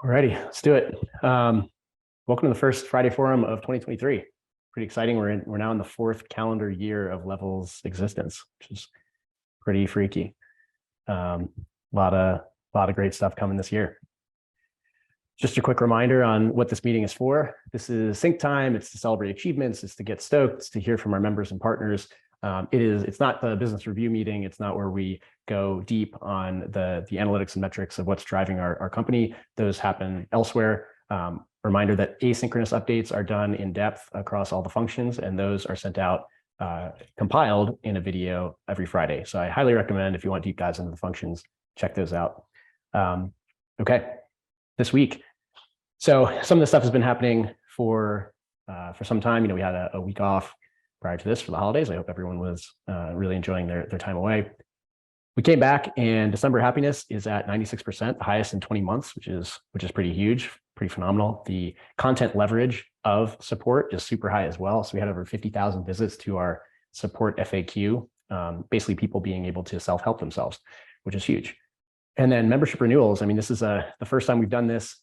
Alrighty, let's do it. Welcome to the first Friday Forum of 2023. Pretty exciting. We're now in the fourth calendar year of Level's existence, which is pretty freaky. A lot of great stuff coming this year. Just a quick reminder on what this meeting is for. This is sync time. It's to celebrate achievements. It's to get stoked. It's to hear from our members and partners. It's not the business review meeting. It's not where we go deep on the analytics and metrics of what's driving our company. Those happen elsewhere. Reminder that asynchronous updates are done in depth across all the functions, and those are sent out compiled in a video every Friday. So I highly recommend, if you want deep dives into the functions, check those out. Okay, this week. So some of this stuff has been happening for some time. We had a week off prior to this for the holidays. I hope everyone was really enjoying their time away. We came back, and December happiness is at 96%, the highest in 20 months, which is pretty huge, pretty phenomenal. The content leverage of support is super high as well. So we had over 50,000 visits to our support FAQ, basically people being able to self-help themselves, which is huge. And then membership renewals. I mean, this is the first time we've done this.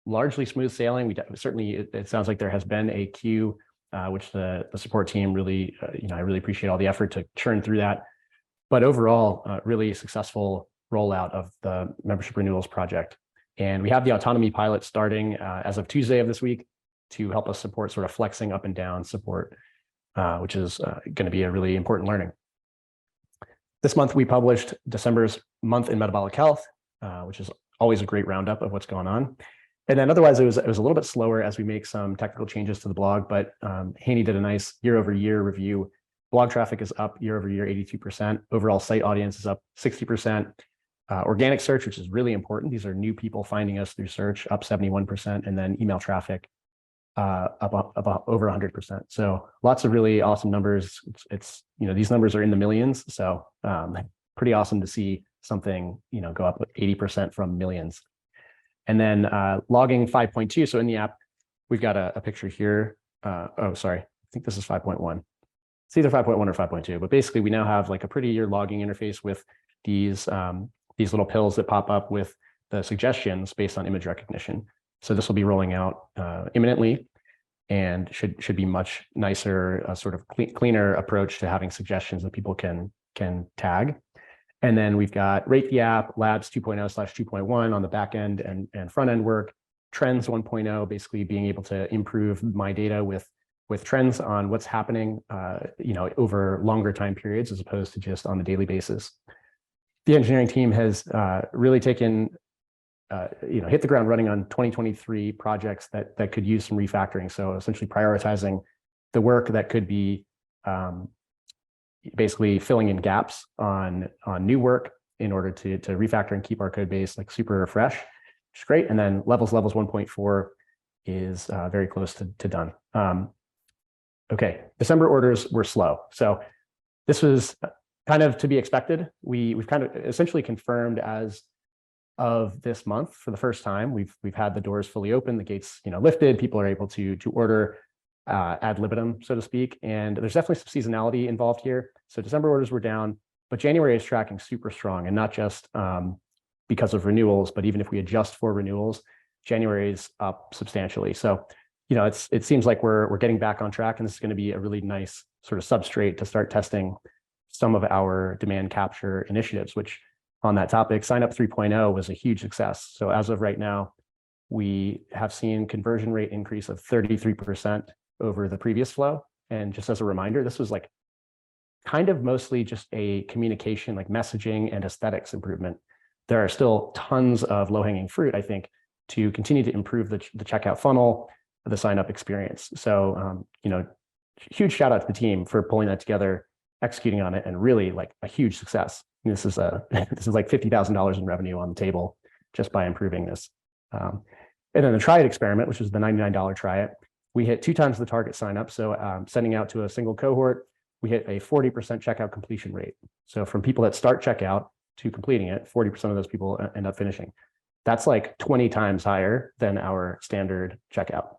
Largely smooth sailing. Certainly, it sounds like there has been a queue, which the support team really, I really appreciate all the effort to churn through that. But overall, really successful rollout of the membership renewals project. And we have the autonomy pilot starting as of Tuesday of this week to help us support sort of flexing up and down support, which is going to be a really important learning. This month, we published December's month in metabolic health, which is always a great roundup of what's going on. And then otherwise, it was a little bit slower as we make some technical changes to the blog, but Haney did a nice year-over-year review. Blog traffic is up year-over-year 82%. Overall site audience is up 60%. Organic search, which is really important. These are new people finding us through search, up 71%. And then email traffic up over 100%. So lots of really awesome numbers. It's these numbers are in the millions. So pretty awesome to see something, go up 80% from millions. And then logging 5.2. So in the app, we've got a picture here. Oh, sorry. I think this is 5.1. It's either 5.1 or 5.2. But basically, we now have like a prettier logging interface with these little pills that pop up with the suggestions based on image recognition. So this will be rolling out imminently, and should be much nicer, sort of cleaner approach to having suggestions that people can tag. And then we've got Rate the App, Labs 2.0/2.1 on the back end and front end work. Trends 1.0, basically being able to improve my data with trends on what's happening, over longer time periods as opposed to just on a daily basis. The engineering team has really taken, hit the ground running on 2023 projects that could use some refactoring. So essentially prioritizing the work that could be basically filling in gaps on new work in order to refactor and keep our code base like super fresh, which is great. And then levels 1.4 is very close to done. Okay, December orders were slow. So this was kind of to be expected. We've kind of essentially confirmed as of this month for the first time, we've had the doors fully open, the gates lifted, people are able to order ad libitum, so to speak. And there's definitely some seasonality involved here. So December orders were down, but January is tracking super strong, and not just because of renewals, but even if we adjust for renewals, January is up substantially. So, it seems like we're getting back on track, and this is going to be a really nice sort of substrate to start testing some of our demand capture initiatives, which on that topic, sign up 3.0 was a huge success. So as of right now, we have seen conversion rate increase of 33% over the previous flow. And just as a reminder, this was like kind of mostly just a communication, like messaging and aesthetics improvement. There are still tons of low-hanging fruit, I think, to continue to improve the checkout funnel, the sign-up experience. So, huge shout out to the team for pulling that together, executing on it, and really like a huge success. This is like $50,000 in revenue on the table just by improving this. And then the try it experiment, which was the $99 try it, we hit 2 times the target sign up. So sending out to a single cohort, we hit a 40% checkout completion rate. So from people that start checkout to completing it, 40% of those people end up finishing. That's like 20 times higher than our standard checkout.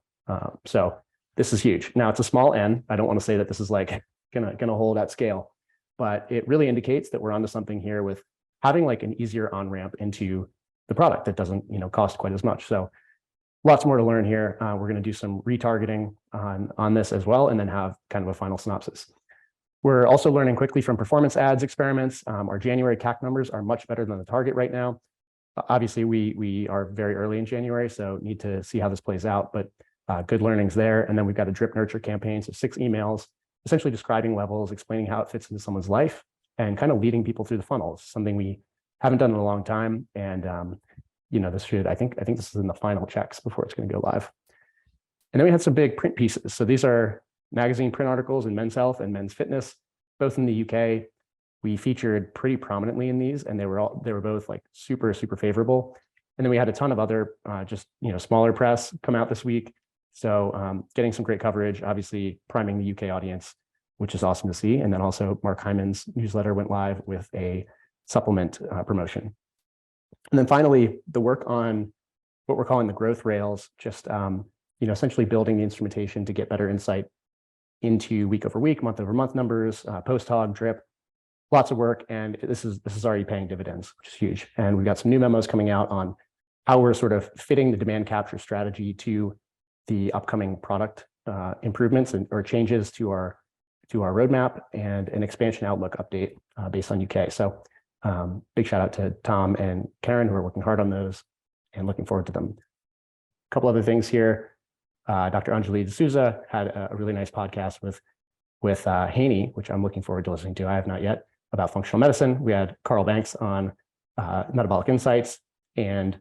So this is huge. Now it's a small N. I don't want to say that this is like gonna hold at scale, but it really indicates that we're onto something here with having like an easier on-ramp into the product that doesn't cost quite as much. So lots more to learn here. We're going to do some retargeting on this as well, and then have kind of a final synopsis. We're also learning quickly from performance ads experiments. Our January CAC numbers are much better than the target right now. Obviously, we are very early in January, so need to see how this plays out, but good learnings there. And then we've got a drip nurture campaign, so 6 emails, essentially describing levels, explaining how it fits into someone's life, and kind of leading people through the funnel. It's something we haven't done in a long time. And this should, I think this is in the final checks before it's going to go live. And then we had some big print pieces. So these are magazine print articles in Men's Health and Men's Fitness, both in the UK. We featured pretty prominently in these, and they were both like super favorable. And then we had a ton of other smaller press come out this week. So getting some great coverage, obviously priming the UK audience, which is awesome to see. And then also Mark Hyman's newsletter went live with a supplement promotion. And then finally, the work on what we're calling the growth rails, just essentially building the instrumentation to get better insight into week over week, month over month numbers, post hog, drip, lots of work. And this is already paying dividends, which is huge. And we've got some new memos coming out on how we're sort of fitting the demand capture strategy to the upcoming product improvements or changes to our roadmap, and an expansion outlook update based on UK. So big shout out to Tom and Karen, who are working hard on those and looking forward to them. A couple other things here. Dr. Anjali D'Souza had a really nice podcast with Haney, which I'm looking forward to listening to. I have not yet, about functional medicine. We had Carl Banks on metabolic insights, and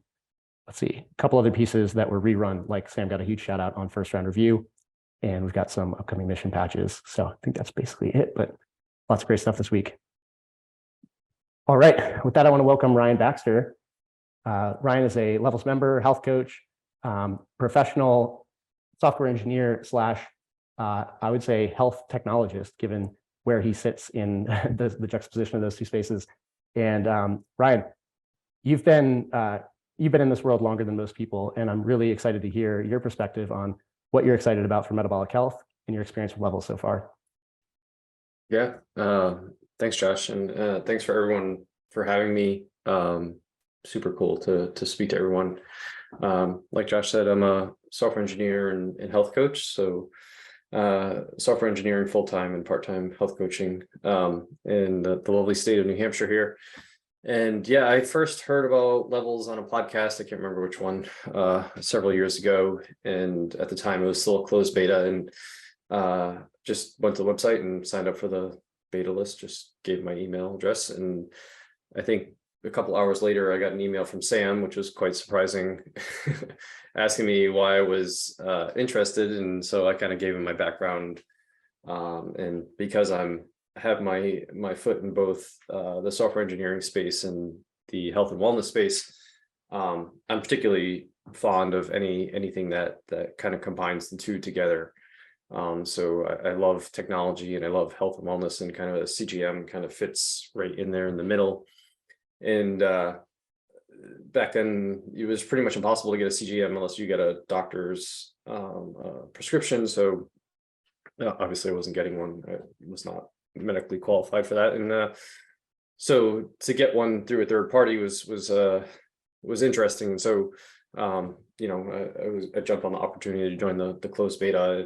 let's see, a couple other pieces that were rerun, like Sam got a huge shout out on first round review, and we've got some upcoming mission patches. So I think that's basically it, but lots of great stuff this week. All right, with that, I want to welcome Ryan Baxter. Ryan is a Levels member, health coach, professional software engineer / I would say health technologist, given where he sits in the juxtaposition of those two spaces. And Ryan, you've been in this world longer than most people, and I'm really excited to hear your perspective on what you're excited about for metabolic health and your experience with Levels so far. Yeah, thanks, Josh, and thanks for everyone for having me. Super cool to speak to everyone. Like Josh said, I'm a software engineer and health coach. So software engineering full-time and part-time health coaching in the lovely state of New Hampshire here. And yeah, I first heard about Levels on a podcast. I can't remember which one, several years ago. And at the time it was still a closed beta, and just went to the website and signed up for the beta list, just gave my email address. And I think a couple hours later, I got an email from Sam, which was quite surprising, asking me why I was interested. And so I kind of gave him my background. And because I have my foot in both the software engineering space and the health and wellness space, I'm particularly fond of anything that kind of combines the two together. So I love technology and I love health and wellness, and kind of a CGM kind of fits right in there in the middle. And back then it was pretty much impossible to get a CGM unless you get a doctor's prescription. So obviously I wasn't getting one. I was not medically qualified for that. And so to get one through a third party was interesting. And so I jumped on the opportunity to join the closed beta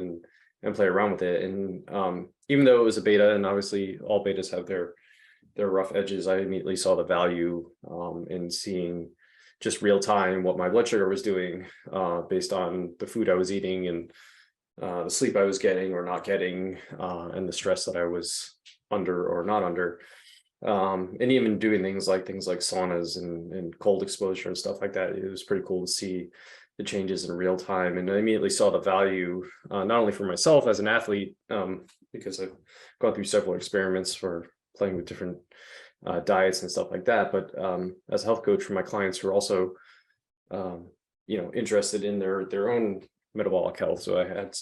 and play around with it. And even though it was a beta, and obviously all betas have their rough edges, I immediately saw the value in seeing just real time what my blood sugar was doing based on the food I was eating, and the sleep I was getting or not getting, and the stress that I was under or not under. And even doing things like saunas and cold exposure and stuff like that. It was pretty cool to see the changes in real time. And I immediately saw the value, not only for myself as an athlete, because I've gone through several experiments for playing with different diets and stuff like that, but as a health coach for my clients who are also interested in their own metabolic health. So I had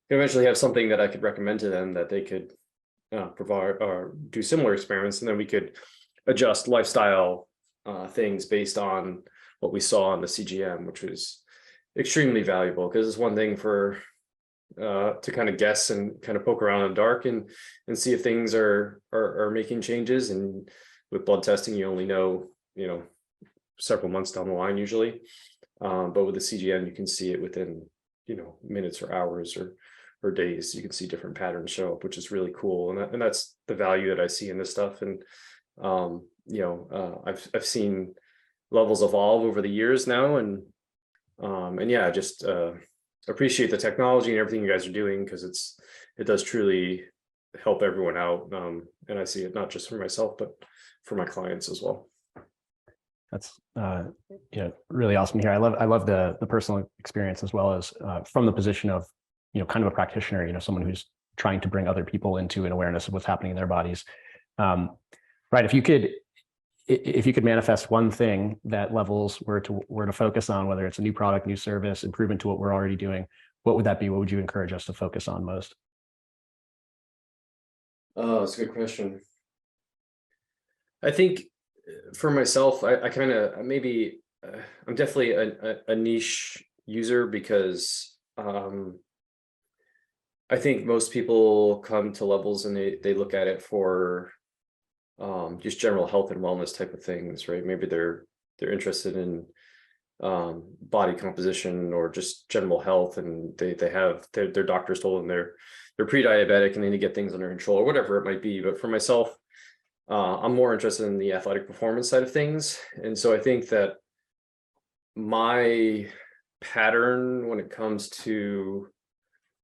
eventually have something that I could recommend to them that they could provide or do similar experiments, and then we could adjust lifestyle things based on what we saw on the CGM, which was extremely valuable, because it's one thing to kind of guess and kind of poke around in the dark and see if things are making changes. And with blood testing, you only know, several months down the line usually. But with the CGM, you can see it within, minutes or hours or days. You can see different patterns show up, which is really cool. And that's the value that I see in this stuff. And, I've seen levels evolve over the years now. And yeah, just appreciate the technology and everything you guys are doing, because it does truly help everyone out. And I see it not just for myself, but for my clients as well. That's really awesome to hear. I love the personal experience, as well as from the position of kind of a practitioner, someone who's trying to bring other people into an awareness of what's happening in their bodies. Right. If you could manifest one thing that Levels were to focus on, whether it's a new product, new service, improvement to what we're already doing, what would that be? What would you encourage us to focus on most? Oh, that's a good question. I think for myself, I kind of maybe I'm definitely a niche user, because I think most people come to Levels and they look at it for just general health and wellness type of things, right? Maybe they're interested in body composition or just general health, and they have their doctors told them they're pre-diabetic and they need to get things under control, or whatever it might be. But for myself, I'm more interested in the athletic performance side of things. And so I think that my pattern when it comes to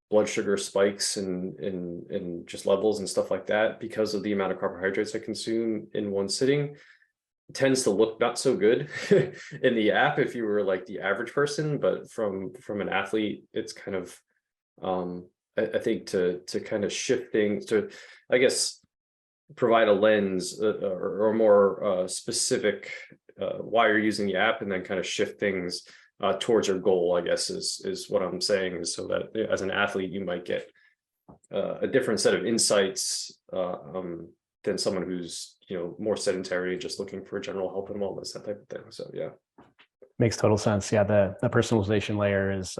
blood sugar spikes and just levels and stuff like that, because of the amount of carbohydrates I consume in one sitting, tends to look not so good in the app if you were like the average person. But from an athlete, it's kind of I think to kind of shift things, to, I guess, provide a lens or more specific why you're using the app, and then kind of shift things towards your goal, I guess is what I'm saying, is so that as an athlete, you might get a different set of insights than someone who's, more sedentary and just looking for general health and wellness, that type of thing. So yeah. Makes total sense. Yeah. The personalization layer is,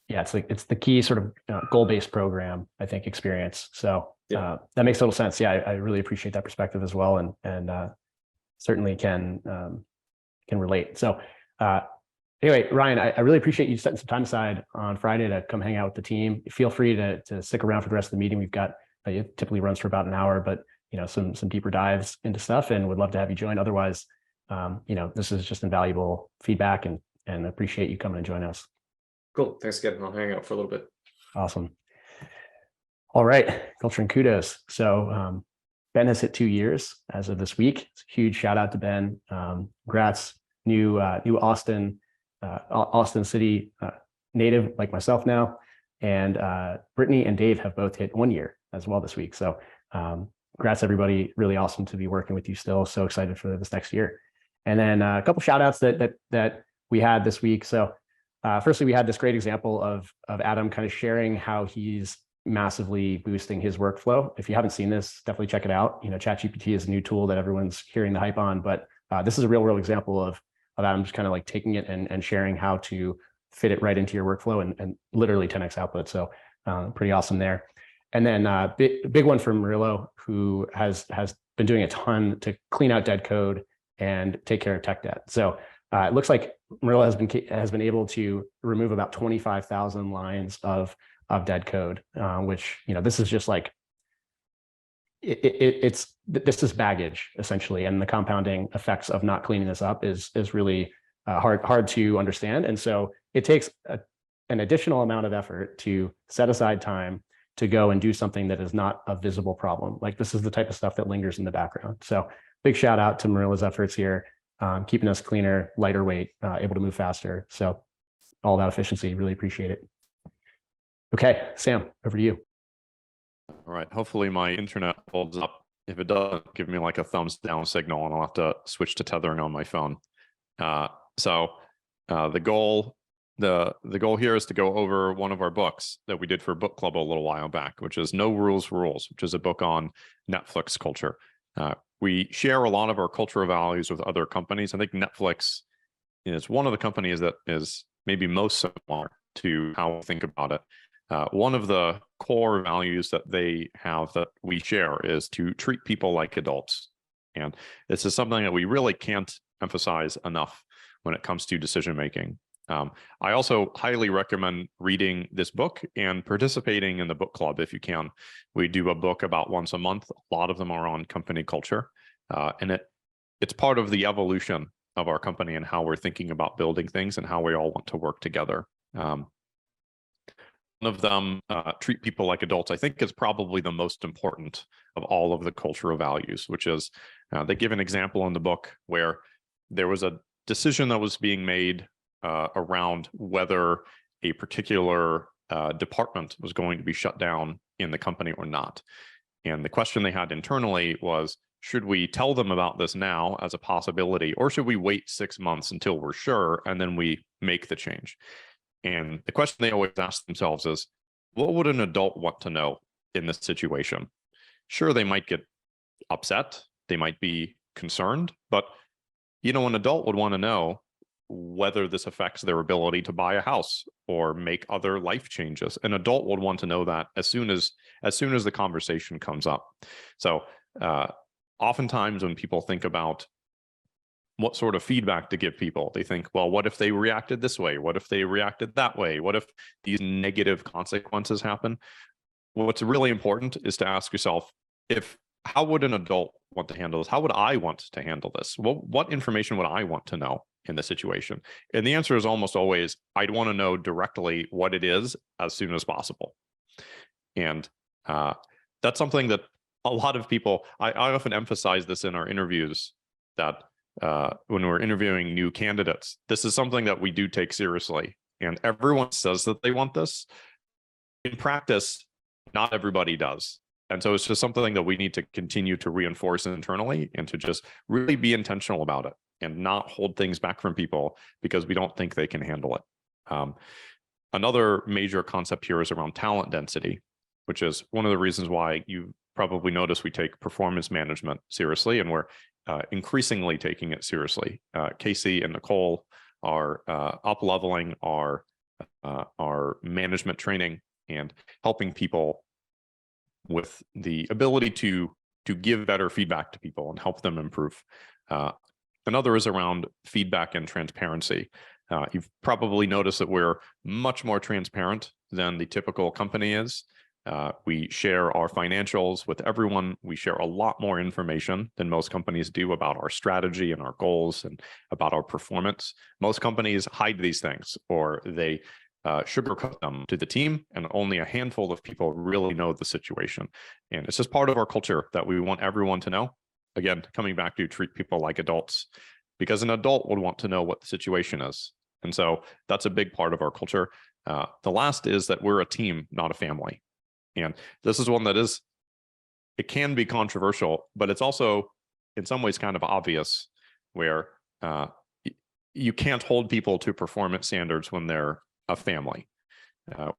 it's the key sort of goal-based program, I think, experience. So that makes total sense. Yeah. I really appreciate that perspective as well. And certainly can relate. So anyway, Ryan, I really appreciate you setting some time aside on Friday to come hang out with the team. Feel free to stick around for the rest of the meeting. We've got, it typically runs for about an hour, but some deeper dives into stuff, and would love to have you join. Otherwise, this is just invaluable feedback, and appreciate you coming and join us. Cool. Thanks again. I'll hang out for a little bit. Awesome. All right. Culture and kudos. So Ben has hit 2 years as of this week. It's a huge shout out to Ben. Congrats. New Austin City native like myself now. And Brittany and Dave have both hit 1 year as well this week. So congrats, everybody. Really awesome to be working with you still. So excited for this next year. And then a couple shout outs that we had this week. So firstly, we had this great example of Adam kind of sharing how he's massively boosting his workflow. If you haven't seen this, definitely check it out. ChatGPT is a new tool that everyone's hearing the hype on, but this is a real world example of Adam just kind of like taking it and sharing how to fit it right into your workflow and literally 10x output. So pretty awesome there. And then big one from Murillo, who has been doing a ton to clean out dead code and take care of tech debt. So it looks like Murillo has been able to remove about 25,000 lines of dead code, which, this is just like, this is baggage essentially. And the compounding effects of not cleaning this up is really hard to understand. And so it takes an additional amount of effort to set aside time to go and do something that is not a visible problem. Like, this is the type of stuff that lingers in the background. So big shout out to Murillo's efforts here, keeping us cleaner, lighter weight, able to move faster. So all about efficiency. Really appreciate it. Okay, Sam, over to you. All right. Hopefully my internet holds up. If it doesn't, give me like a thumbs down signal, and I'll have to switch to tethering on my phone. So the goal here is to go over one of our books that we did for book club a little while back, which is No Rules Rules, which is a book on Netflix culture. We share a lot of our cultural values with other companies. I think Netflix is one of the companies that is maybe most similar to how we think about it. One of the core values that they have that we share is to treat people like adults. And this is something that we really can't emphasize enough when it comes to decision making. I also highly recommend reading this book and participating in the book club if you can. We do a book about once a month. A lot of them are on company culture, and it's part of the evolution of our company and how we're thinking about building things and how we all want to work together. One of them, treat people like adults, I think is probably the most important of all of the cultural values, which is they give an example in the book where there was a decision that was being made around whether a particular department was going to be shut down in the company or not. And the question they had internally was, should we tell them about this now as a possibility, or should we wait 6 months until we're sure and then we make the change? And the question they always ask themselves is, what would an adult want to know in this situation? Sure, they might get upset, they might be concerned, but an adult would want to know whether this affects their ability to buy a house or make other life changes. An adult would want to know that as soon as the conversation comes up. So oftentimes when people think about what sort of feedback to give people, they think, well, what if they reacted this way? What if they reacted that way? What if these negative consequences happen? What's really important is to ask yourself, how would an adult want to handle this? How would I want to handle this? What information would I want to know in the situation? And the answer is almost always, I'd want to know directly what it is as soon as possible. And that's something that a lot of people, I often emphasize this in our interviews, that when we're interviewing new candidates, this is something that we do take seriously. And everyone says that they want this. In practice, not everybody does. And so it's just something that we need to continue to reinforce internally and to just really be intentional about it and not hold things back from people because we don't think they can handle it. Another major concept here is around talent density, which is one of the reasons why you probably notice we take performance management seriously, and we're increasingly taking it seriously. Casey and Nicole are up-leveling our management training and helping people with the ability to give better feedback to people and help them improve. Another is around feedback and transparency. You've probably noticed that we're much more transparent than the typical company is. We share our financials with everyone. We share a lot more information than most companies do about our strategy and our goals and about our performance. Most companies hide these things, or they sugarcoat them to the team, and only a handful of people really know the situation. And it's just part of our culture that we want everyone to know. Again, coming back to treat people like adults, because an adult would want to know what the situation is. And so that's a big part of our culture. The last is that we're a team, not a family. And this is one that it can be controversial, but it's also in some ways kind of obvious, where you can't hold people to performance standards when they're a family.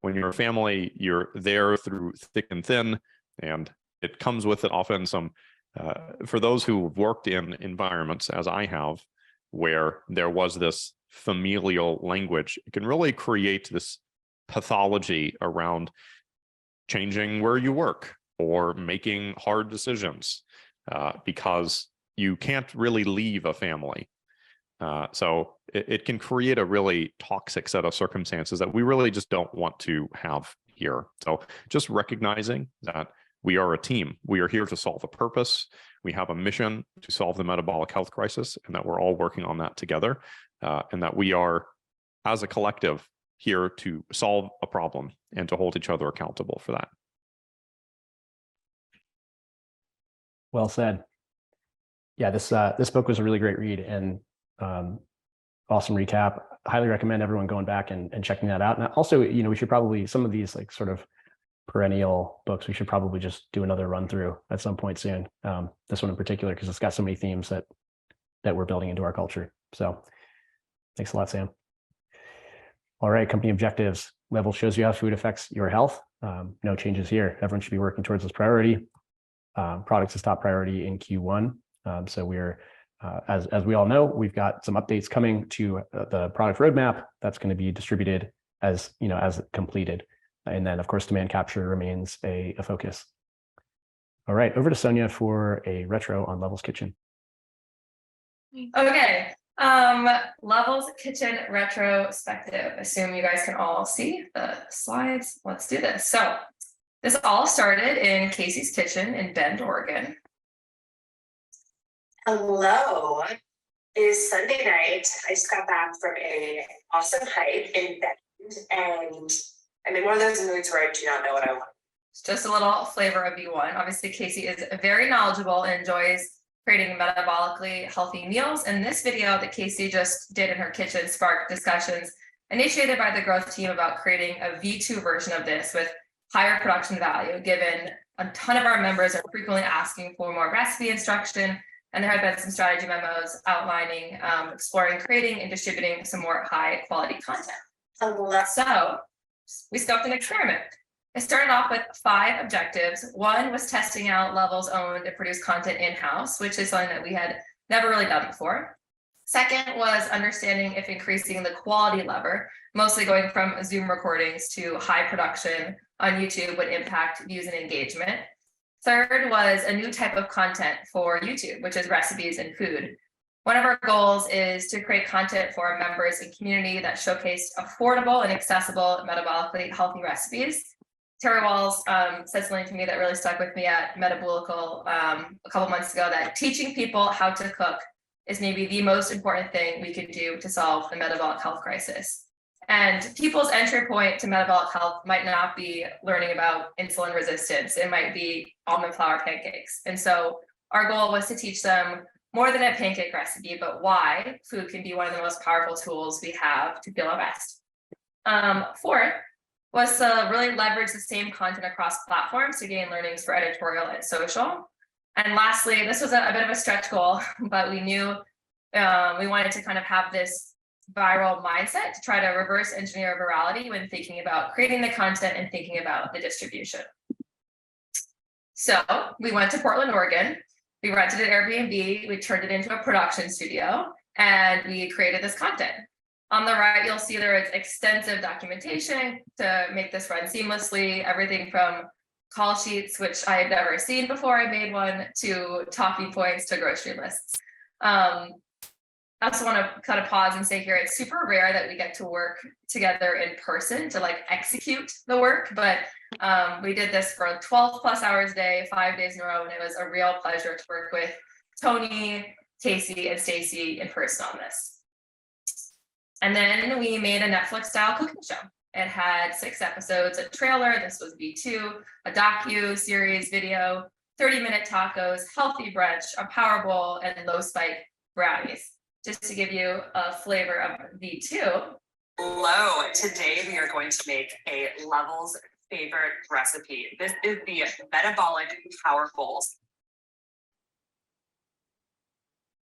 When you're a family, you're there through thick and thin, and it comes with it often some, for those who've worked in environments, as I have, where there was this familial language, it can really create this pathology around changing where you work or making hard decisions because you can't really leave a family. So it can create a really toxic set of circumstances that we really just don't want to have here. So just recognizing that we are a team. We are here to solve a purpose. We have a mission to solve the metabolic health crisis, and that we're all working on that together, and that we are, as a collective, here to solve a problem and to hold each other accountable for that. Well said. Yeah, this book was a really great read, and awesome recap. Highly recommend everyone going back and checking that out. And also, we should probably, some of these like sort of perennial books, we should probably just do another run through at some point soon. This one in particular, because it's got so many themes that we're building into our culture. So thanks a lot, Sam. All right, company objectives. Level shows you how food affects your health. No changes here. Everyone should be working towards this priority. Products is top priority in Q1. So we're, as we all know, we've got some updates coming to the product roadmap that's going to be distributed as completed. And then, of course, demand capture remains a focus. All right, over to Sonia for a retro on Levels Kitchen. Okay, Levels Kitchen retrospective. Assume you guys can all see the slides. Let's do this. So this all started in Casey's kitchen in Bend, Oregon. Hello. It is Sunday night. I just got back from an awesome hike in Bend, and I'm in one of those moods where I do not know what I want. It's just a little flavor of V1. Obviously, Casey is very knowledgeable and enjoys creating metabolically healthy meals. And this video that Casey just did in her kitchen sparked discussions initiated by the growth team about creating a V2 version of this with higher production value, given a ton of our members are frequently asking for more recipe instruction. And there have been some strategy memos outlining, exploring, creating, and distributing some more high quality content. So we scoped an experiment. It started off with 5 objectives. One was testing out Levels owned and produced content in-house, which is something that we had never really done before. Second was understanding if increasing the quality lever, mostly going from Zoom recordings to high production on YouTube, would impact views and engagement. Third was a new type of content for YouTube, which is recipes and food. One of our goals is to create content for our members and community that showcased affordable and accessible metabolically healthy recipes. Terry Walls said something to me that really stuck with me at Metabolical a couple months ago, that teaching people how to cook is maybe the most important thing we could do to solve the metabolic health crisis. And people's entry point to metabolic health might not be learning about insulin resistance. It might be almond flour pancakes. And so our goal was to teach them more than a pancake recipe, but why food can be one of the most powerful tools we have to feel our best. Fourth was to really leverage the same content across platforms to gain learnings for editorial and social. And lastly, this was a bit of a stretch goal, but we knew we wanted to kind of have this viral mindset to try to reverse engineer virality when thinking about creating the content and thinking about the distribution. So we went to Portland, Oregon. We rented an Airbnb, we turned it into a production studio, and we created this content. On the right, you'll see there is extensive documentation to make this run seamlessly, everything from call sheets, which I had never seen before I made one, to talking points to grocery lists. I also want to kind of pause and say here, it's super rare that we get to work together in person to like execute the work, but we did this for 12 plus hours a day, 5 days in a row, and it was a real pleasure to work with Tony, Casey, and Stacy in person on this. And then we made a Netflix style cooking show. It had 6 episodes, a trailer, this was V2, a docu series video, 30-minute tacos, healthy brunch, a power bowl, and low spike brownies. Just to give you a flavor of V2. Hello, today we are going to make a Levels favorite recipe. This is the metabolic power bowls.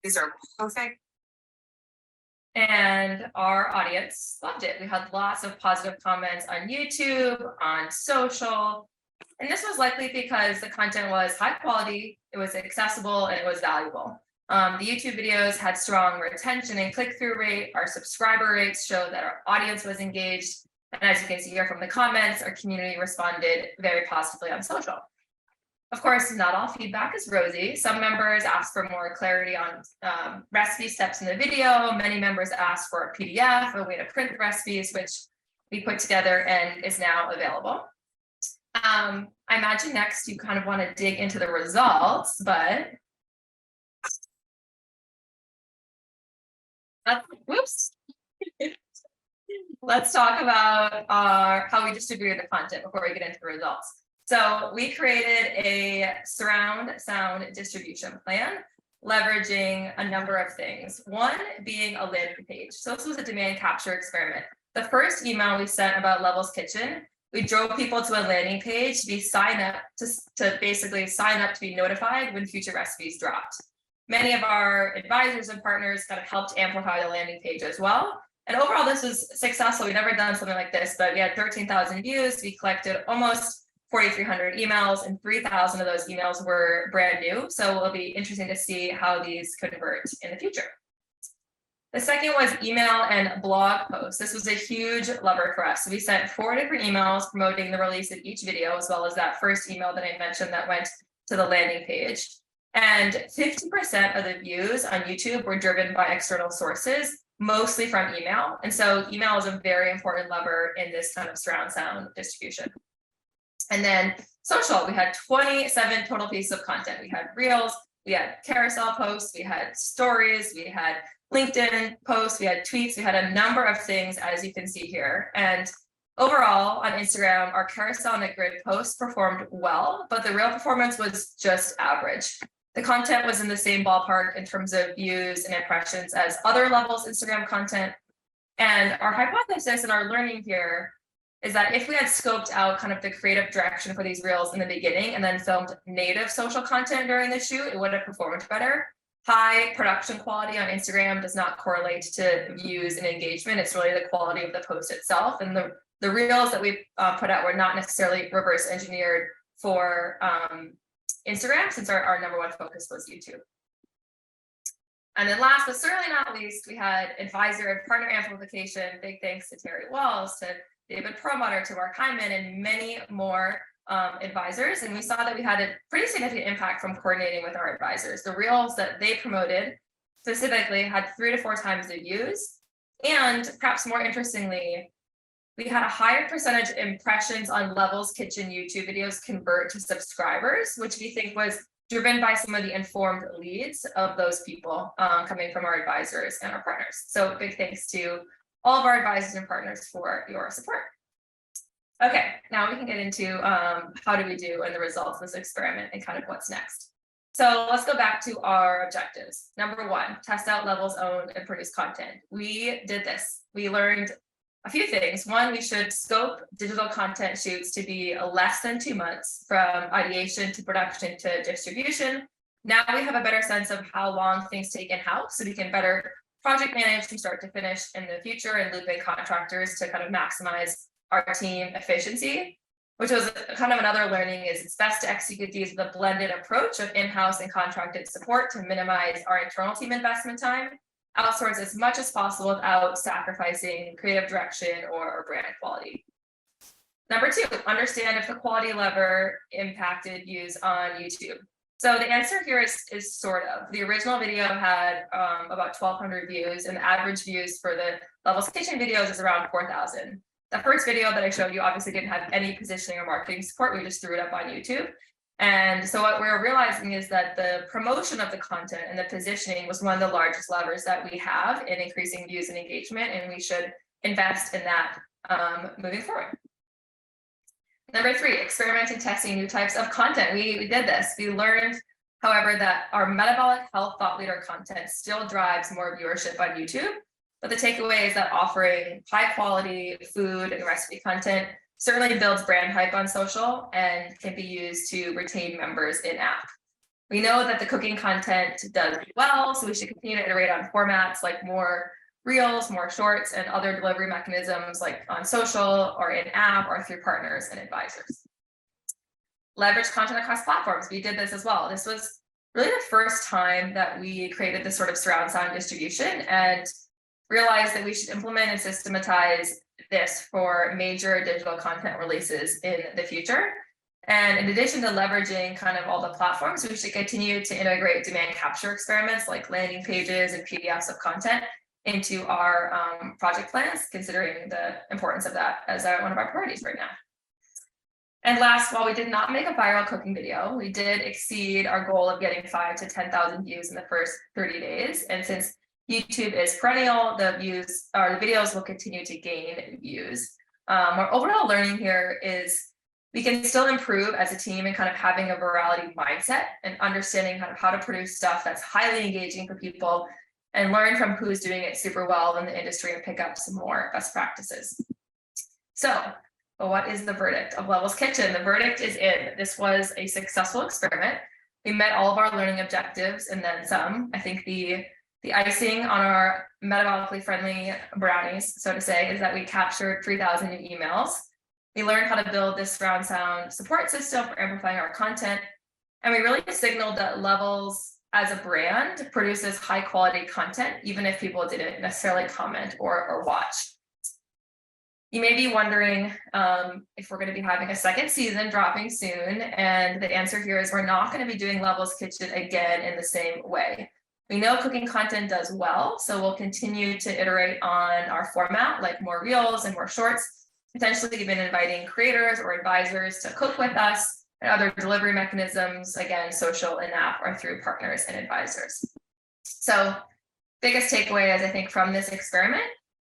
These are perfect. And our audience loved it. We had lots of positive comments on YouTube, on social. And this was likely because the content was high quality, it was accessible, and it was valuable. The YouTube videos had strong retention and click-through rate. Our subscriber rates showed that our audience was engaged. And as you can see here from the comments, our community responded very positively on social. Of course, not all feedback is rosy. Some members asked for more clarity on recipe steps in the video. Many members asked for a PDF, a way to print the recipes, which we put together and is now available. I imagine next you kind of want to dig into the results, but whoops. Let's talk about how we distributed the content before we get into the results. So we created a surround sound distribution plan, leveraging a number of things. One being a landing page. So this was a demand capture experiment. The first email we sent about Levels Kitchen, we drove people to a landing page to be to basically sign up to be notified when future recipes dropped. Many of our advisors and partners kind of helped amplify the landing page as well. And overall, this was successful. We've never done something like this, but we had 13,000 views. We collected almost 4,300 emails, and 3,000 of those emails were brand new. So it'll be interesting to see how these convert in the future. The second was email and blog posts. This was a huge lever for us. So we sent 4 different emails promoting the release of each video, as well as that first email that I mentioned that went to the landing page. And 50% of the views on YouTube were driven by external sources, mostly from email. And so email is a very important lever in this kind of surround sound distribution. And then social, we had 27 total pieces of content. We had reels, we had carousel posts, we had stories, we had LinkedIn posts, we had tweets, we had a number of things, as you can see here. And overall on Instagram, our carousel and the grid posts performed well, but the real performance was just average. The content was in the same ballpark in terms of views and impressions as other levels Instagram content. And our hypothesis and our learning here is that if we had scoped out kind of the creative direction for these reels in the beginning and then filmed native social content during the shoot, it would have performed better. High production quality on Instagram does not correlate to views and engagement. It's really the quality of the post itself. And the reels that we put out were not necessarily reverse engineered for Instagram, since our number one focus was YouTube. And then last, but certainly not least, we had advisor and partner amplification. Big thanks to Terry Walls, to David Perlmutter, to Mark Hyman, and many more advisors. And we saw that we had a pretty significant impact from coordinating with our advisors. The reels that they promoted specifically had 3 to 4 times the views. And perhaps more interestingly, we had a higher percentage of impressions on Levels Kitchen YouTube videos convert to subscribers, which we think was driven by some of the informed leads of those people coming from our advisors and our partners. So big thanks to all of our advisors and partners for your support. Okay, now we can get into how do we do and the results of this experiment and kind of what's next. So let's go back to our objectives. Number 1, test out Levels owned and produced content. We did this. We learned a few things. 1, we should scope digital content shoots to be less than 2 months from ideation to production to distribution. Now we have a better sense of how long things take in-house, so we can better project manage from start to finish in the future and loop in contractors to kind of maximize our team efficiency, which was kind of another learning. Is it's best to execute these with a blended approach of in-house and contracted support to minimize our internal team investment time, outsource as much as possible without sacrificing creative direction or brand quality. Number 2, understand if the quality lever impacted views on YouTube. So the answer here is sort of. The original video had about 1,200 views, and the average views for the Levels Kitchen videos is around 4,000. The first video that I showed you obviously didn't have any positioning or marketing support. We just threw it up on YouTube. And so what we're realizing is that the promotion of the content and the positioning was one of the largest levers that we have in increasing views and engagement, and we should invest in that moving forward. Number 3, experimenting, testing new types of content. We did this. We learned, however, that our metabolic health thought leader content still drives more viewership on YouTube. But the takeaway is that offering high quality food and recipe content certainly builds brand hype on social and can be used to retain members in app. We know that the cooking content does well, so we should continue to iterate on formats like more reels, more shorts, and other delivery mechanisms like on social or in app or through partners and advisors. Leverage content across platforms. We did this as well. This was really the first time that we created this sort of surround sound distribution and realized that we should implement and systematize this for major digital content releases in the future. And in addition to leveraging kind of all the platforms, we should continue to integrate demand capture experiments like landing pages and PDFs of content into our project plans, considering the importance of that as one of our priorities right now. And last, while we did not make a viral cooking video, we did exceed our goal of getting 5,000 to 10,000 views in the first 30 days. And since YouTube is perennial, the videos will continue to gain views. Our overall learning here is we can still improve as a team and kind of having a virality mindset and understanding kind of how to produce stuff that's highly engaging for people and learn from who's doing it super well in the industry and pick up some more best practices. So, what is the verdict of Levels Kitchen? The verdict is in. This was a successful experiment. We met all of our learning objectives and then some. I think the icing on our metabolically friendly brownies, so to say, is that we captured 3,000 new emails. We learned how to build this surround sound support system for amplifying our content. And we really signaled that Levels as a brand produces high quality content, even if people didn't necessarily comment or watch. You may be wondering if we're going to be having a second season dropping soon, and the answer here is we're not going to be doing Levels Kitchen again in the same way. We know cooking content does well, so we'll continue to iterate on our format, like more reels and more shorts, potentially even inviting creators or advisors to cook with us, and other delivery mechanisms, again, social and app, or through partners and advisors. So biggest takeaway is, I think, from this experiment,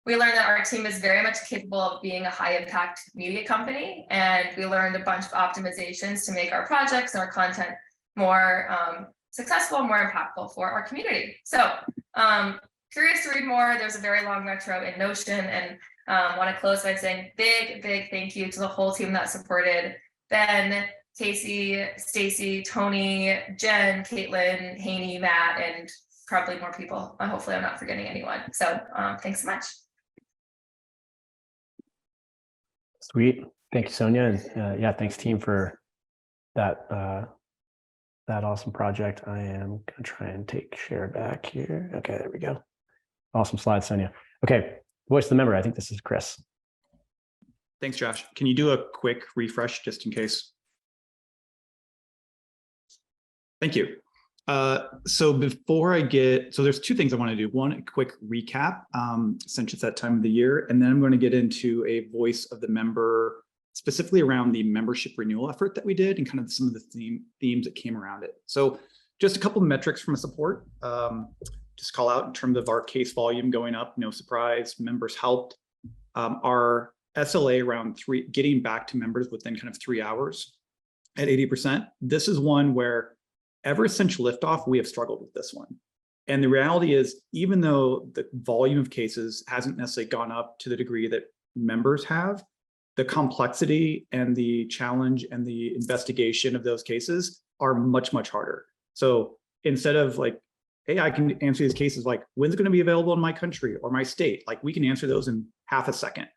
we learned that our team is very much capable of being a high impact media company, and we learned a bunch of optimizations to make our projects and our content more successful, more impactful for our community. So curious to read more, there's a very long retro in Notion, and want to close by saying big thank you to the whole team that supported Ben, Casey, Stacy, Tony, Jen, Caitlin, Haney, Matt, and probably more people. Hopefully I'm not forgetting anyone. So thanks so much. Sweet. Thank you, Sonia. And yeah, thanks team for that that awesome project. I am gonna try and take share back here. Okay, there we go. Awesome slide, Sonia. Okay, voice of the member. I think this is Chris. Thanks, Josh. Can you do a quick refresh just in case? Thank you. So before I get, so there's two things I want to do. One, a quick recap, since it's that time of the year, and then I'm going to get into a voice of the member, specifically around the membership renewal effort that we did and kind of some of the themes that came around it. So just a couple of metrics from a support, just call out in terms of our case volume going up, no surprise, members helped. Our SLA around getting back to members within kind of 3 hours at 80%. This is one where ever since liftoff, we have struggled with this one. And the reality is, even though the volume of cases hasn't necessarily gone up to the degree that members have, the complexity and the challenge and the investigation of those cases are much, much harder. So instead of like, hey, I can answer these cases like, when's it going to be available in my country or my state? Like, we can answer those in half a second.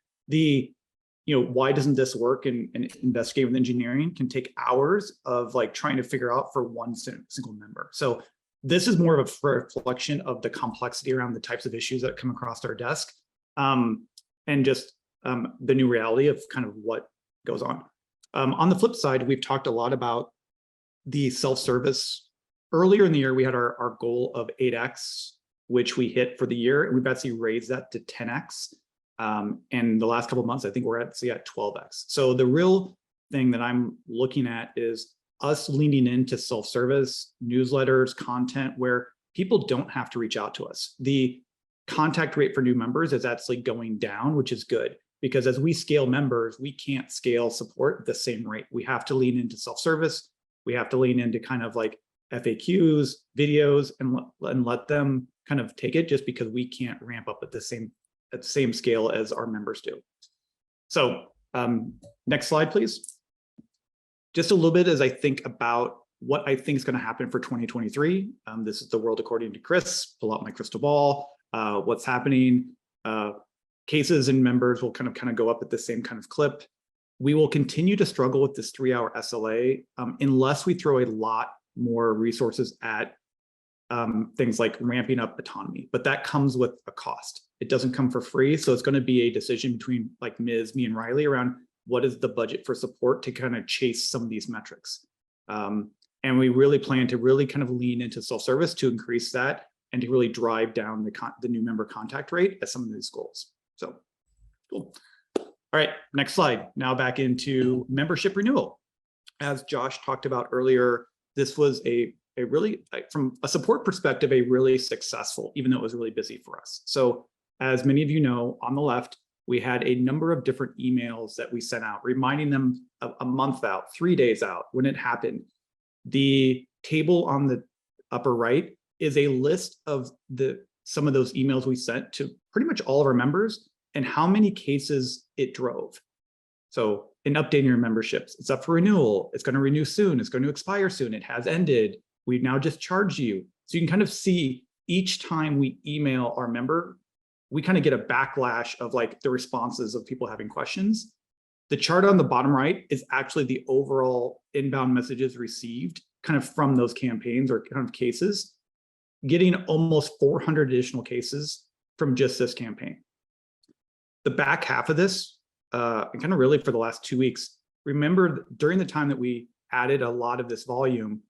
Why doesn't this work and investigate with engineering can take hours of like trying to figure out for one single member. So this is more of a reflection of the complexity around the types of issues that come across our desk, and just the new reality of kind of what goes on. On the flip side, we've talked a lot about the self-service. Earlier in the year, we had our goal of 8x, which we hit for the year, and we've actually raised that to 10x. And the last couple of months, I think we're at 12x. So the real thing that I'm looking at is us leaning into self-service, newsletters, content where people don't have to reach out to us. The contact rate for new members is actually going down, which is good, because as we scale members, we can't scale support at the same rate. We have to lean into self-service. We have to lean into kind of like FAQs, videos, and let them kind of take it, just because we can't ramp up at the same scale as our members do. So next slide, please. Just a little bit as I think about what I think is going to happen for 2023. This is the world according to Chris. Pull out my crystal ball. What's happening? Cases and members will kind of go up at the same kind of clip. We will continue to struggle with this 3-hour SLA unless we throw a lot more resources at things like ramping up autonomy, but that comes with a cost. It doesn't come for free. So it's going to be a decision between like Ms., me, and Riley around what is the budget for support to kind of chase some of these metrics. And we really plan to really kind of lean into self-service to increase that and to really drive down the new member contact rate at some of these goals. So cool. All right, next slide. Now back into membership renewal. As Josh talked about earlier, this was a really, from a support perspective, a really successful, even though it was really busy for us. So as many of you know, on the left, we had a number of different emails that we sent out, reminding them a month out, 3 days out when it happened. The table on the upper right is a list of some of those emails we sent to pretty much all of our members and how many cases it drove. So in updating your memberships, it's up for renewal. It's going to renew soon. It's going to expire soon. It has ended. We've now just charged you. So you can kind of see each time we email our member, we kind of get a backlash of like the responses of people having questions. The chart on the bottom right is actually the overall inbound messages received kind of from those campaigns or kind of cases, getting almost 400 additional cases from just this campaign. The back half of this and kind of really for the last 2 weeks, remember during the time that we added a lot of this volume,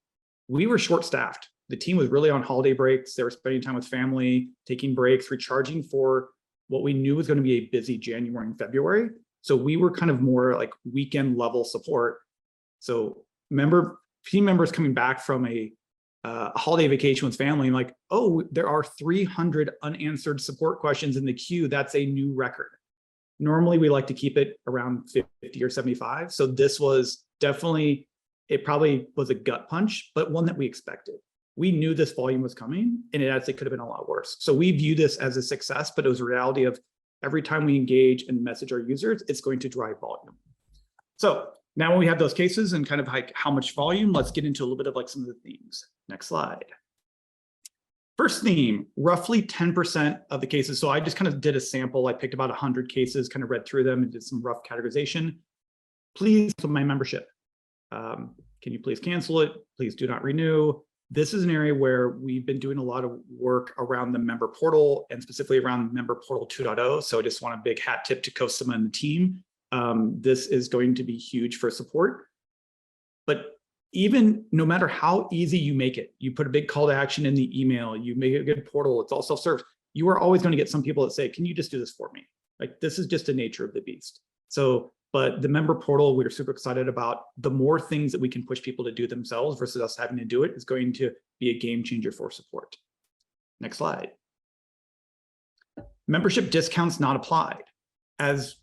we were short-staffed. The team was really on holiday breaks. They were spending time with family, taking breaks, recharging for what we knew was going to be a busy January and February. So we were kind of more like weekend level support. So team members coming back from a holiday vacation with family and like, oh, there are 300 unanswered support questions in the queue. That's a new record. Normally we like to keep it around 50 or 75. So this was definitely, it probably was a gut punch, but one that we expected. We knew this volume was coming and it actually could have been a lot worse. So we view this as a success, but it was a reality of every time we engage and message our users, it's going to drive volume. So now when we have those cases and kind of like how much volume, let's get into a little bit of like some of the themes. Next slide. First theme, roughly 10% of the cases. So I just kind of did a sample. I picked about 100 cases, kind of read through them and did some rough categorization. Please cancel my membership. Can you please cancel it? Please do not renew. This is an area where we've been doing a lot of work around the member portal and specifically around member portal 2.0. So I just want a big hat tip to Kosama and the team. This is going to be huge for support. But even no matter how easy you make it, you put a big call to action in the email, you make a good portal, it's all self-serve, you are always going to get some people that say, can you just do this for me? Like, this is just the nature of the beast. So, but the member portal, we're super excited about. The more things that we can push people to do themselves versus us having to do it is going to be a game changer for support. Next slide. Membership discounts not applied. As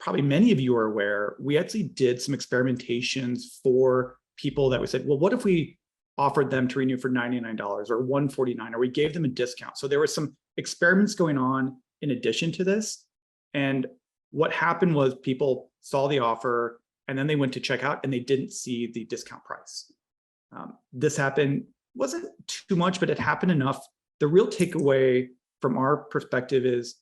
probably many of you are aware, we actually did some experimentations for people that we said, well, what if we offered them to renew for $99 or $149, or we gave them a discount? So there were some experiments going on in addition to this. And what happened was people saw the offer and then they went to check out and they didn't see the discount price. This happened, wasn't too much, but it happened enough. The real takeaway from our perspective is,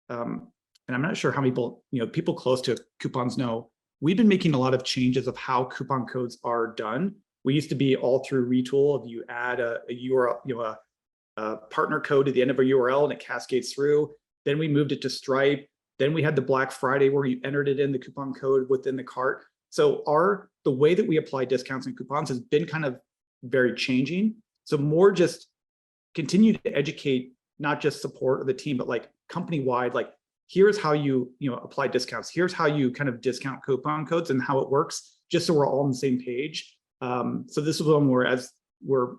and I'm not sure how many people, people close to coupons know, we've been making a lot of changes of how coupon codes are done. We used to be all through Retool. If you add a URL, a partner code to the end of a URL and it cascades through. Then we moved it to Stripe. Then we had the Black Friday where you entered it in the coupon code within the cart. So the way that we apply discounts and coupons has been kind of very changing. So more just continue to educate, not just support the team, but like company-wide, like here's how you apply discounts. Here's how you kind of discount coupon codes and how it works, just so we're all on the same page. So this is one where as we're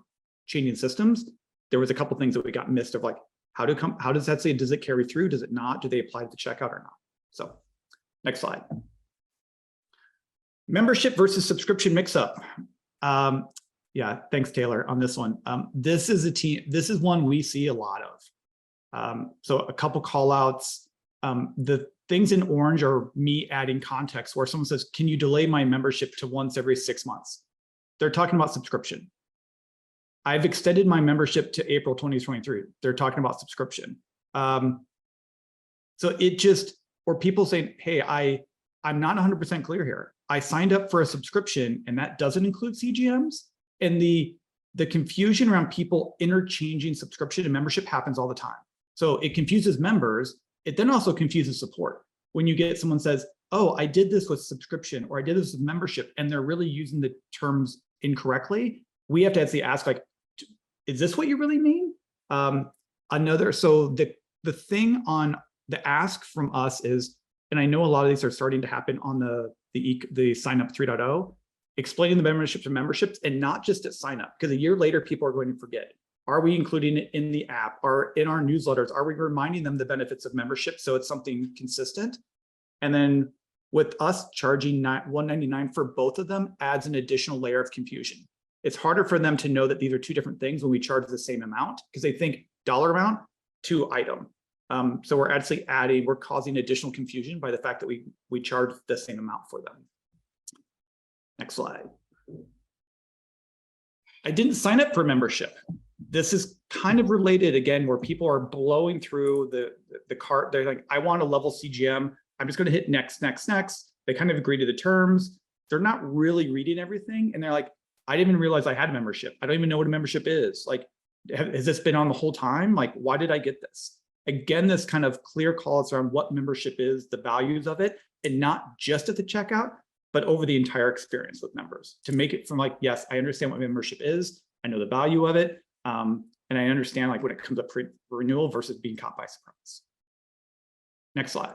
changing systems, there was a couple things that we got missed of like, how does that say, does it carry through? Does it not? Do they apply to the checkout or not? So next slide. Membership versus subscription mix-up. Yeah, thanks, Taylor, on this one. This is one we see a lot of. So a couple call outs. The things in orange are me adding context where someone says, can you delay my membership to once every 6 months? They're talking about subscription. I've extended my membership to April 2023. They're talking about subscription. So it just, or people saying, hey, I'm not 100% clear here. I signed up for a subscription and that doesn't include CGMs. And the confusion around people interchanging subscription and membership happens all the time. So it confuses members. It then also confuses support. When you get someone says, oh, I did this with subscription or I did this with membership, and they're really using the terms incorrectly, we have to actually ask, like, is this what you really mean? So the thing on the ask from us is, and I know a lot of these are starting to happen on the sign up 3.0, explaining the memberships and memberships, and not just at sign up, because a year later people are going to forget. Are we including it in the app or in our newsletters? Are we reminding them the benefits of membership so it's something consistent? And then with us charging $199 for both of them adds an additional layer of confusion. It's harder for them to know that these are two different things when we charge the same amount, because they think dollar amount to item. So we're causing additional confusion by the fact that we charge the same amount for them. Next slide. I didn't sign up for membership. This is kind of related again, where people are blowing through the cart. They're like, I want a level CGM. I'm just going to hit next, next, next. They kind of agree to the terms. They're not really reading everything. And they're like, I didn't even realize I had a membership. I don't even know what a membership is. Like, has this been on the whole time? Like, why did I get this? Again, this kind of clear calls around what membership is, the values of it, and not just at the checkout, but over the entire experience with members, to make it from like, yes, I understand what membership is, I know the value of it, and I understand like when it comes up for renewal versus being caught by surprise. Next slide.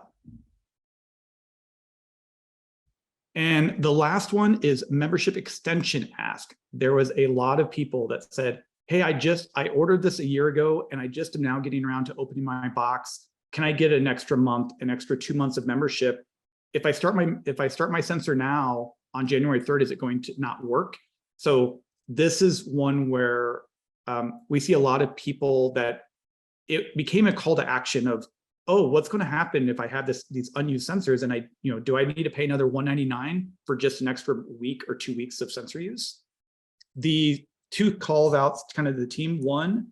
And the last one is membership extension ask. There was a lot of people that said, hey, I ordered this a year ago and I just am now getting around to opening my box. Can I get an extra month, an extra 2 months of membership? If I start my sensor now on January 3rd, is it going to not work? So this is one where we see a lot of people that it became a call to action of, oh, what's going to happen if I have these unused sensors and do I need to pay another $199 for just an extra week or 2 weeks of sensor use? The two calls out kind of the team. One,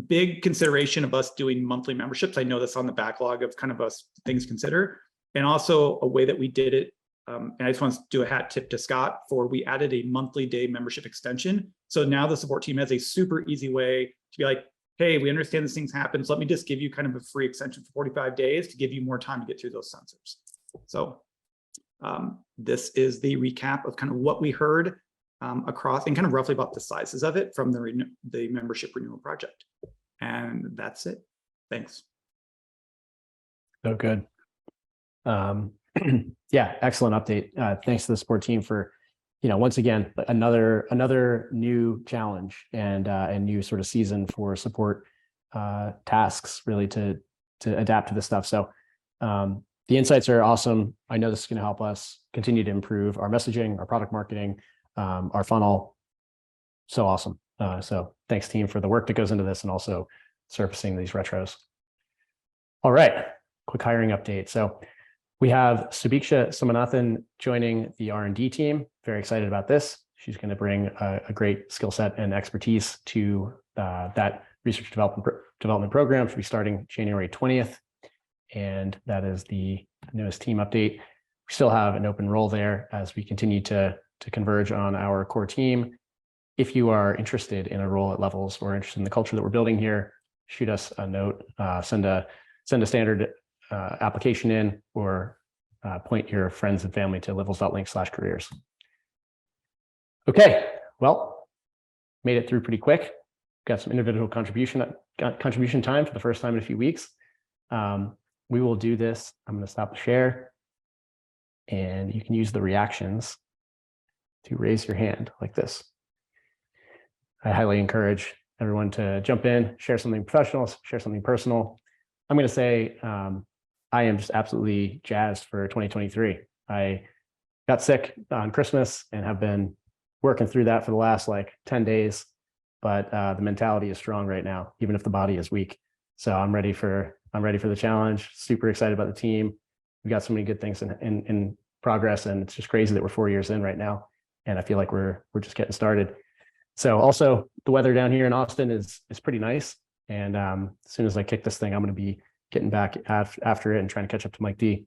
big consideration of us doing monthly memberships. I know that's on the backlog of kind of us things to consider, and also a way that we did it. And I just want to do a hat tip to Scott for we added a monthly day membership extension. So now the support team has a super easy way to be like, hey, we understand this things happen, so let me just give you kind of a free extension for 45 days to give you more time to get through those sensors. So this is the recap of kind of what we heard across and kind of roughly about the sizes of it from the membership renewal project. And that's it. Thanks. So good. Yeah, excellent update. Thanks to the support team for, once again, another new challenge and new sort of season for support tasks really to adapt to this stuff. So the insights are awesome. I know this is going to help us continue to improve our messaging, our product marketing, our funnel. So awesome. So thanks team for the work that goes into this and also surfacing these retros. All right, quick hiring update. So we have Subiksha Somanathan joining the R&D team. Very excited about this. She's going to bring a great skill set and expertise to that research development program, which will be starting January 20th. And that is the newest team update. We still have an open role there as we continue to converge on our core team. If you are interested in a role at Levels or interested in the culture that we're building here, shoot us a note, send a standard application in, or point your friends and family to levels.link/careers. Okay, well, made it through pretty quick. Got some individual contribution time for the first time in a few weeks. We will do this. I'm going to stop the share, and you can use the reactions to raise your hand like this. I highly encourage everyone to jump in, share something professional, share something personal. I'm going to say I am just absolutely jazzed for 2023. I got sick on Christmas and have been working through that for the last 10 days, but the mentality is strong right now, even if the body is weak. So I'm ready for the challenge. Super excited about the team. We got so many good things in progress, and it's just crazy that we're 4 years in right now, and I feel like we're just getting started. So also the weather down here in Austin is pretty nice, and as soon as I kick this thing, I'm going to be getting back after it and trying to catch up to Mike D.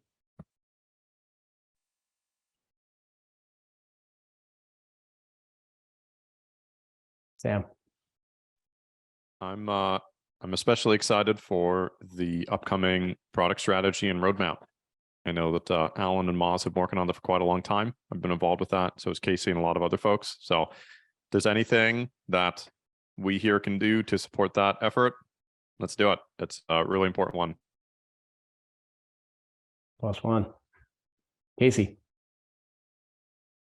Sam. I'm especially excited for the upcoming product strategy and roadmap. I know that Alan and Moz have been working on that for quite a long time. I've been involved with that. So is Casey and a lot of other folks. So if there's anything that we here can do to support that effort, let's do it. It's a really important one. +1. Casey.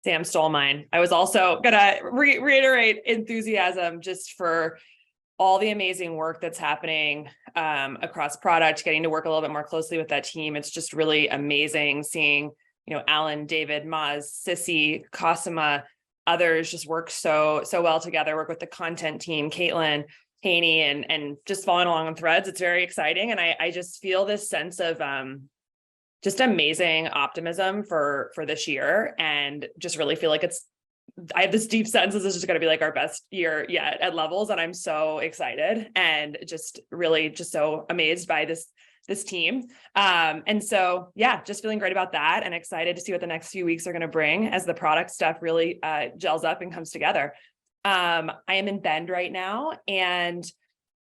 Sam stole mine. I was also gonna reiterate enthusiasm just for all the amazing work that's happening across product, getting to work a little bit more closely with that team. It's just really amazing seeing, Alan, David, Maz, Sissy, Cosima, others just work so well together, work with the content team, Caitlin, Haney, and just following along on threads. It's very exciting. And I just feel this sense of just amazing optimism for this year, and just really feel like I have this deep sense this is just going to be our best year yet at Levels. And I'm so excited and just really just so amazed by this team. And so, yeah, just feeling great about that and excited to see what the next few weeks are going to bring as the product stuff really gels up and comes together. I am in Bend right now, and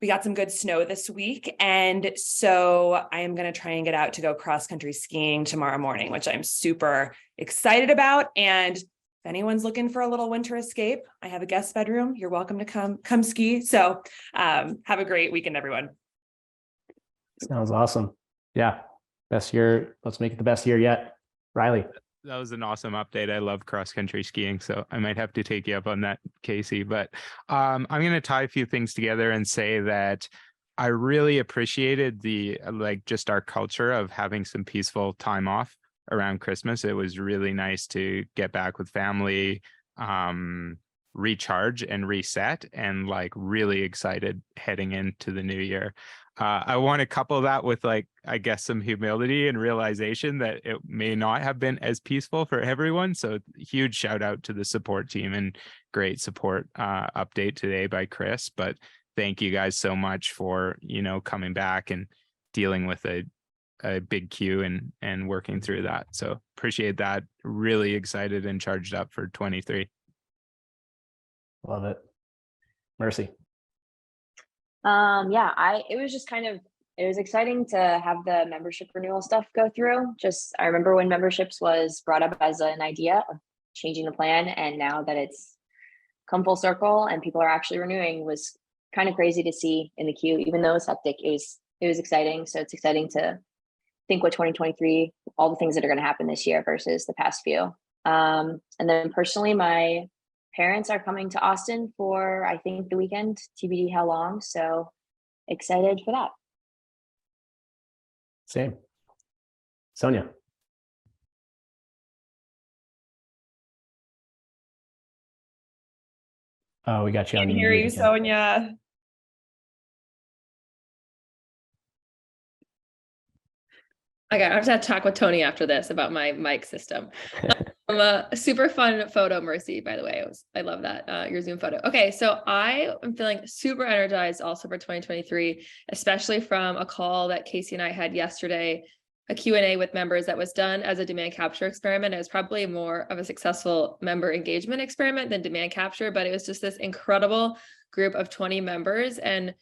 we got some good snow this week. And so I am going to try and get out to go cross-country skiing tomorrow morning, which I'm super excited about. And if anyone's looking for a little winter escape, I have a guest bedroom. You're welcome to come ski. So have a great weekend, everyone. Sounds awesome. Yeah. Best year. Let's make it the best year yet. Riley. That was an awesome update. I love cross country skiing, so I might have to take you up on that, Casey. But I'm going to tie a few things together and say that I really appreciated just our culture of having some peaceful time off around Christmas. It was really nice to get back with family, recharge and reset, and really excited heading into the new year. I want to couple that with I guess some humility and realization that it may not have been as peaceful for everyone. So huge shout out to the support team and great support update today by Chris. But thank you guys so much for, coming back and dealing with a big queue and working through that. So appreciate that. Really excited and charged up for 23. Love it. Mercy. It was just it was exciting to have the membership renewal stuff go through. I remember when memberships was brought up as an idea of changing the plan, and now that it's come full circle and people are actually renewing, was kind of crazy to see in the queue. Even though it's hectic, it was exciting. So it's exciting to think what 2023, all the things that are going to happen this year versus the past few. And then personally, my parents are coming to Austin for, I think, the weekend, TBD how long. So excited for that. Same. Sonia. Oh, we got you on Can't the hear mute you, again. Sonia. Okay, I have to talk with Tony after this about my mic system. A super fun photo, Mercy, by the way. I love that, your Zoom photo. Okay, so I am feeling super energized also for 2023, especially from a call that Casey and I had yesterday, a Q&A with members that was done as a demand capture experiment. It was probably more of a successful member engagement experiment than demand capture, but it was just this incredible group of 20 members, and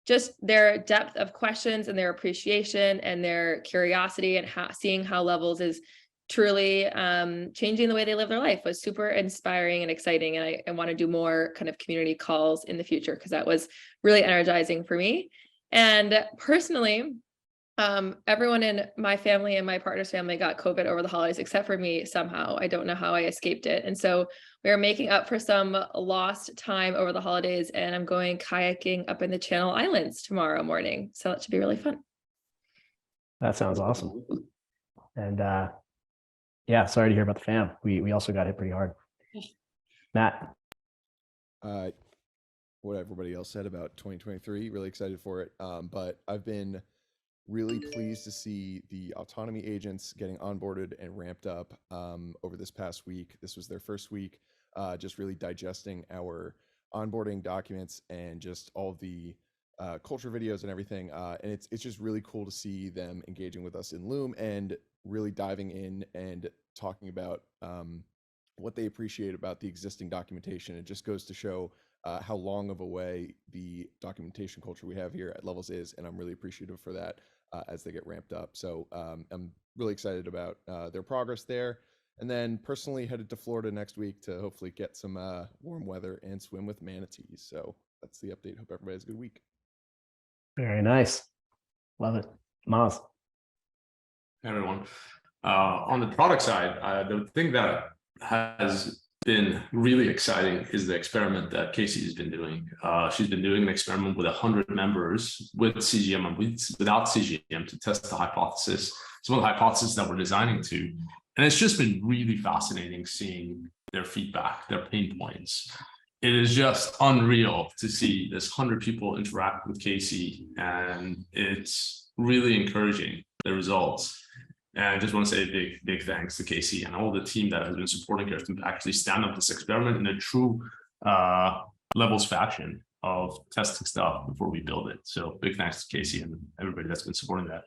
just their depth of questions and their appreciation and their curiosity and seeing how Levels is truly changing the way they live their life was super inspiring and exciting. And I want to do more kind of community calls in the future because that was really energizing for me. And personally, everyone in my family and my partner's family got COVID over the holidays, except for me somehow. I don't know how I escaped it. And so we are making up for some lost time over the holidays, and I'm going kayaking up in the Channel Islands tomorrow morning. So that should be really fun. That sounds awesome. And yeah, sorry to hear about the fam. We also got hit pretty hard. Matt. What everybody else said about 2023, really excited for it. But I've been really pleased to see the autonomy agents getting onboarded and ramped up over this past week. This was their first week, just really digesting our onboarding documents and just all of the culture videos and everything. And it's just really cool to see them engaging with us in Loom and really diving in and talking about what they appreciate about the existing documentation. It just goes to show how long of a way the documentation culture we have here at Levels is, and I'm really appreciative for that as they get ramped up. So I'm really excited about their progress there. And then personally headed to Florida next week to hopefully get some warm weather and swim with manatees. So that's the update. Hope everybody has a good week. Very nice. Love it. Maz. Hey, everyone. On the product side, the thing that has been really exciting is the experiment that Casey has been doing. She's been doing an experiment with 100 members with CGM and without CGM to test the hypothesis. Some of the hypotheses that we're designing to. And it's just been really fascinating seeing their feedback, their pain points. It is just unreal to see this 100 people interact with Casey, and it's really encouraging, the results. And I just want to say a big thanks to Casey and all the team that has been supporting her to actually stand up this experiment in a true Levels fashion of testing stuff before we build it. So big thanks to Casey and everybody that's been supporting that.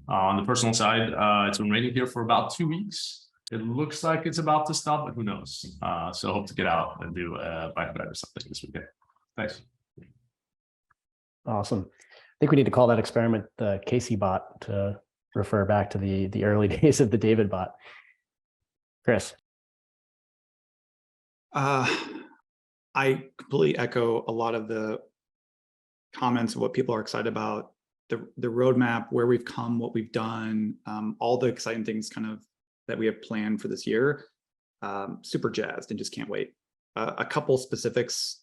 On the personal side, it's been raining here for about 2 weeks. It looks like it's about to stop, but who knows? So hope to get out and do a bike ride or something this weekend. Thanks. Awesome. I think we need to call that experiment the Casey bot to refer back to the early days of the David bot. Chris. I completely echo a lot of the comments of what people are excited about, the roadmap, where we've come, what we've done, all the exciting things kind of that we have planned for this year. Super jazzed and just can't wait. A couple specifics.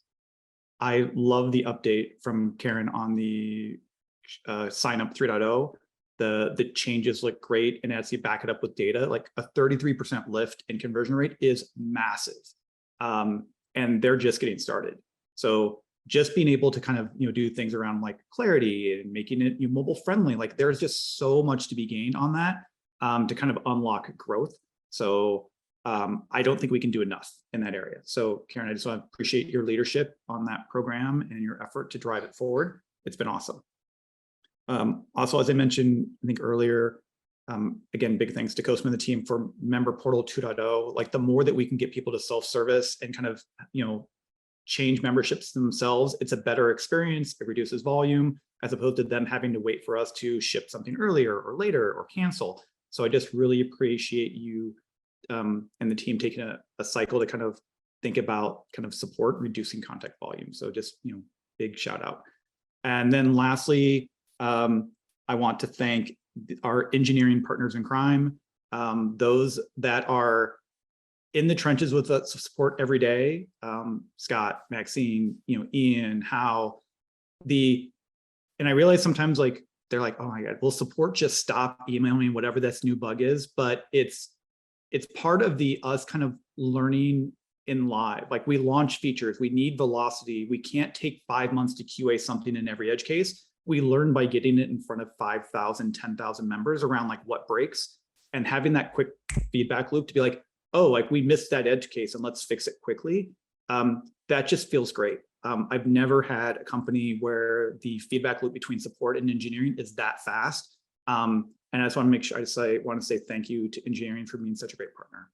I love the update from Karen on the sign up 3.0. The changes look great, and as you back it up with data, like a 33% lift in conversion rate is massive. And they're just getting started. So just being able to kind of, do things around like clarity and making it mobile friendly, like there's just so much to be gained on that to kind of unlock growth. So I don't think we can do enough in that area. So Karen, I just want to appreciate your leadership on that program and your effort to drive it forward. It's been awesome. Also, as I mentioned, I think earlier, again, big thanks to Cosmo and the team for Member Portal 2.0. Like the more that we can get people to self-service and kind of, change memberships themselves, it's a better experience. It reduces volume as opposed to them having to wait for us to ship something earlier or later or cancel. So I just really appreciate you and the team taking a cycle to kind of think about kind of support reducing contact volume. So just, big shout out. And then lastly, I want to thank our engineering partners in crime, those that are in the trenches with us support every day. Scott, Maxine, Ian, Hal, and I realize sometimes like, they're like, oh my God, will support just stop emailing whatever this new bug is? But it's part of us kind of learning in live. Like we launch features, we need velocity. We can't take 5 months to QA something in every edge case. We learn by getting it in front of 5,000, 10,000 members around like what breaks and having that quick feedback loop to be like, oh, like we missed that edge case and let's fix it quickly. That just feels great. I've never had a company where the feedback loop between support and engineering is that fast. And I just want to make sure I want to say thank you to engineering for being such a great partner.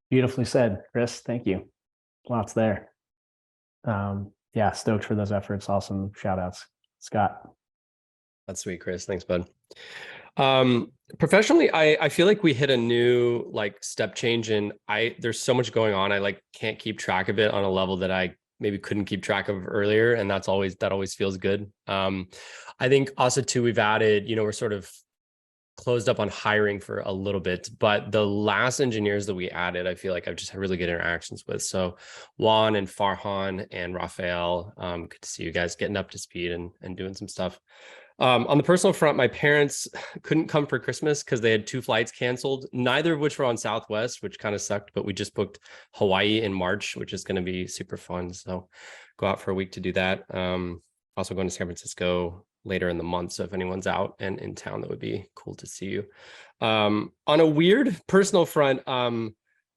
Beautifully said, Chris. Thank you. Lots there. Yeah, stoked for those efforts. Awesome shout outs. Scott. That's sweet, Chris. Thanks, bud. Professionally, I feel like we hit a new like step change, and there's so much going on. I can't keep track of it on a level that I maybe couldn't keep track of earlier, and that always feels good. I think also too, we've added, we're sort of closed up on hiring for a little bit, but the last engineers that we added, I feel like I've just had really good interactions with. So Juan and Farhan and Raphael, good to see you guys getting up to speed and doing some stuff. On the personal front, my parents couldn't come for Christmas because they had 2 flights canceled, neither of which were on Southwest, which kind of sucked, but we just booked Hawaii in March, which is going to be super fun. So go out for a week to do that. Also going to San Francisco later in the month. So if anyone's out and in town, that would be cool to see you. On a weird personal front,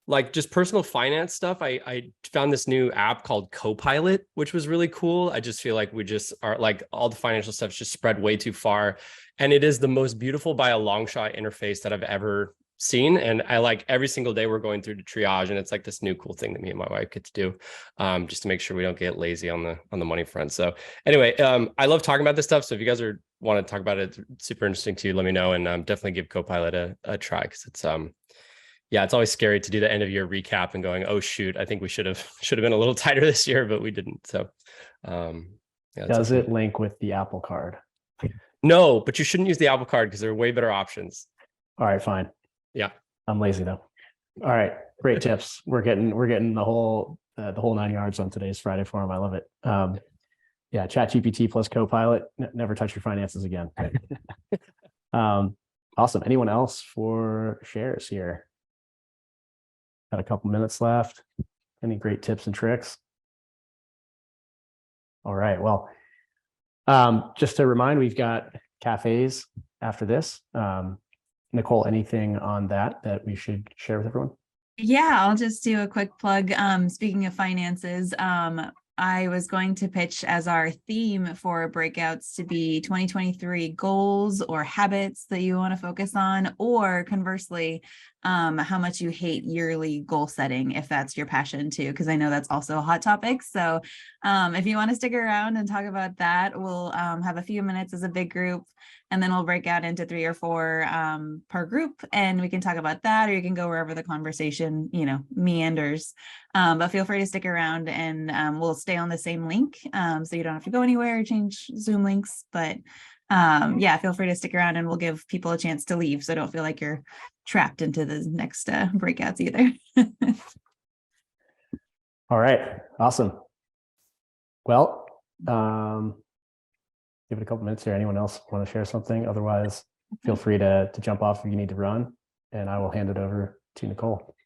like just personal finance stuff, I found this new app called Copilot, which was really cool. I just feel like we just are like all the financial stuff's just spread way too far. And it is the most beautiful by a long shot interface that I've ever seen. And I like every single day we're going through the triage, and it's like this new cool thing that me and my wife get to do just to make sure we don't get lazy on the money front. So anyway, I love talking about this stuff. So if you guys want to talk about it, it's super interesting to you, let me know, and definitely give Copilot a try, because it's yeah, it's always scary to do the end of year recap and going, oh shoot, I think we should have been a little tighter this year, but we didn't. So yeah, does it link with the Apple Card? No, but you shouldn't use the Apple Card because there are way better options. All right, fine. Yeah, I'm lazy though. All right, great tips. We're getting the whole 9 yards on today's Friday Forum. I love it. Yeah, ChatGPT plus Copilot. Never touch your finances again. Awesome. Anyone else for shares here? Got a couple minutes left. Any great tips and tricks? All right. Well, just to remind, we've got cafes after this. Nicole, anything on that we should share with everyone? Yeah, I'll just do a quick plug. Speaking of finances, I was going to pitch as our theme for breakouts to be 2023 goals or habits that you want to focus on, or conversely, how much you hate yearly goal setting, if that's your passion too, because I know that's also a hot topic. So if you want to stick around and talk about that, we'll have a few minutes as a big group, and then we'll break out into 3 or 4 per group, and we can talk about that, or you can go wherever the conversation, meanders. But feel free to stick around, and we'll stay on the same link, so you don't have to go anywhere or change Zoom links. But yeah, feel free to stick around, and we'll give people a chance to leave, so don't feel like you're trapped into the next breakouts either. All right, awesome. Well, give it a couple minutes here. Anyone else want to share something? Otherwise, feel free to jump off if you need to run, and I will hand it over to Nicole.